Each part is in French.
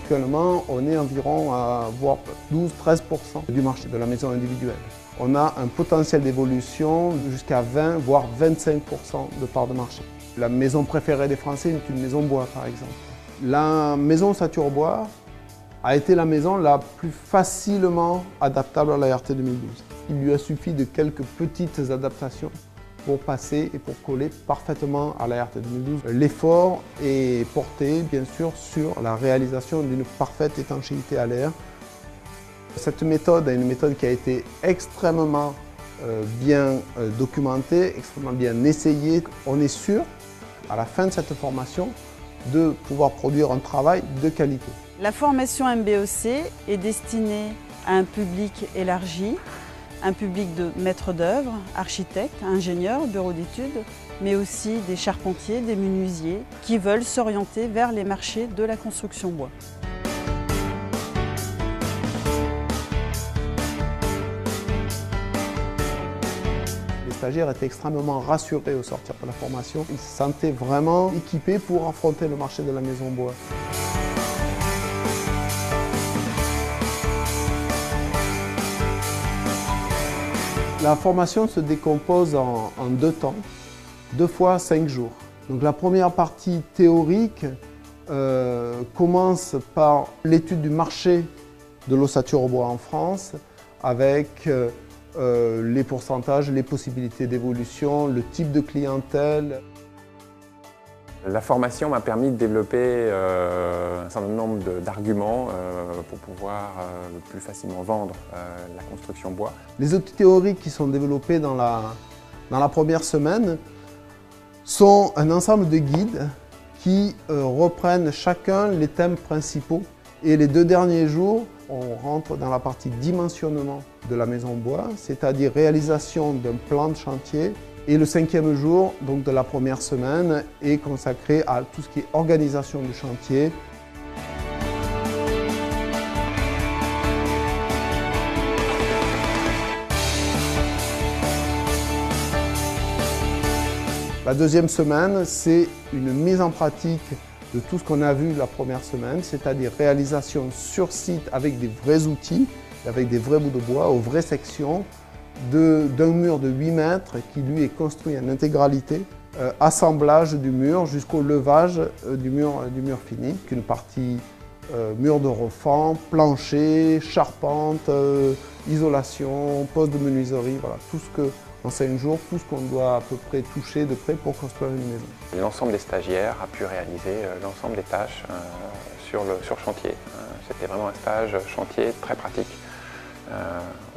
Actuellement, on est environ à voire 12-13% du marché de la maison individuelle. On a un potentiel d'évolution jusqu'à 20 voire 25% de part de marché. La maison préférée des Français est une maison bois par exemple. La maison ossature bois a été la maison la plus facilement adaptable à la RT 2012. Il lui a suffi de quelques petites adaptations pour passer et pour coller parfaitement à la RT 2012. L'effort est porté bien sûr sur la réalisation d'une parfaite étanchéité à l'air. Cette méthode est une méthode qui a été extrêmement bien documentée, extrêmement bien essayée. On est sûr, à la fin de cette formation, de pouvoir produire un travail de qualité. La formation MBOC est destinée à un public élargi, un public de maîtres d'œuvre, architectes, ingénieurs, bureaux d'études, mais aussi des charpentiers, des menuisiers qui veulent s'orienter vers les marchés de la construction bois. Les stagiaires étaient extrêmement rassurés au sortir de la formation. Ils se sentaient vraiment équipés pour affronter le marché de la maison bois. La formation se décompose en 2 temps, 2 fois 5 jours. Donc la première partie théorique commence par l'étude du marché de l'ossature au bois en France avec les pourcentages, les possibilités d'évolution, le type de clientèle. La formation m'a permis de développer un certain nombre d'arguments pour pouvoir plus facilement vendre la construction bois. Les outils théoriques qui sont développés dans la première semaine sont un ensemble de guides qui reprennent chacun les thèmes principaux. Et les 2 derniers jours, on rentre dans la partie dimensionnement de la maison bois, c'est-à-dire réalisation d'un plan de chantier. Et le 5e jour donc de la première semaine est consacré à tout ce qui est organisation du chantier. La 2e semaine, c'est une mise en pratique de tout ce qu'on a vu la première semaine, c'est-à-dire réalisation sur site avec des vrais outils, avec des vrais bouts de bois, aux vraies sections, d'un mur de 8 mètres qui lui est construit en intégralité, assemblage du mur jusqu'au levage du mur fini, une partie mur de refend, plancher, charpente, isolation, poste de menuiserie, voilà, tout ce que en 5 jours, tout ce qu'on doit à peu près toucher de près pour construire une maison. L'ensemble des stagiaires a pu réaliser l'ensemble des tâches sur chantier. C'était vraiment un stage chantier très pratique.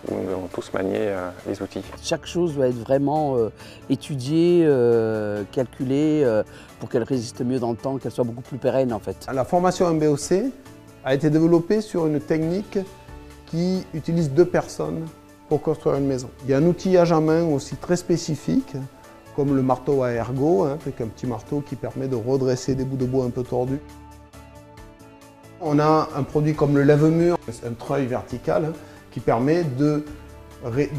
Où nous avons tous manié les outils. Chaque chose doit être vraiment étudiée, calculée, pour qu'elle résiste mieux dans le temps, qu'elle soit beaucoup plus pérenne en fait. La formation MBOC a été développée sur une technique qui utilise 2 personnes pour construire une maison. Il y a un outillage en main aussi très spécifique, comme le marteau à ergot, avec un petit marteau qui permet de redresser des bouts de bois un peu tordus. On a un produit comme le lève-mur, un treuil vertical, qui permet de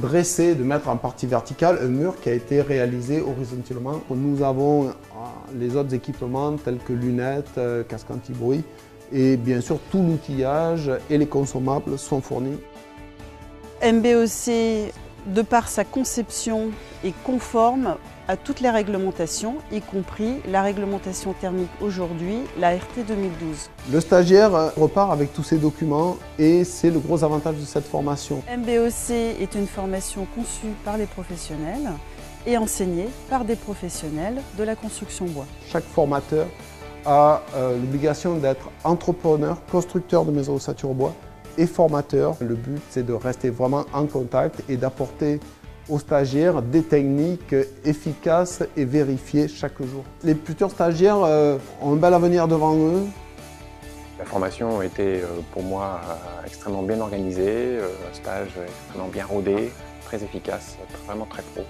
dresser, de mettre en partie verticale un mur qui a été réalisé horizontalement. Nous avons les autres équipements tels que lunettes, casque anti-bruit et bien sûr tout l'outillage et les consommables sont fournis. MBOC, de par sa conception, est conforme à toutes les réglementations, y compris la réglementation thermique aujourd'hui, la RT 2012. Le stagiaire repart avec tous ces documents et c'est le gros avantage de cette formation. MBOC est une formation conçue par les professionnels et enseignée par des professionnels de la construction bois. Chaque formateur a l'obligation d'être entrepreneur, constructeur de maisons ossature bois et formateur. Le but, c'est de rester vraiment en contact et d'apporter aux stagiaires des techniques efficaces et vérifiées chaque jour. Les futurs stagiaires ont un bel avenir devant eux. La formation était pour moi extrêmement bien organisée, un stage extrêmement bien rodé, très efficace, vraiment très pro.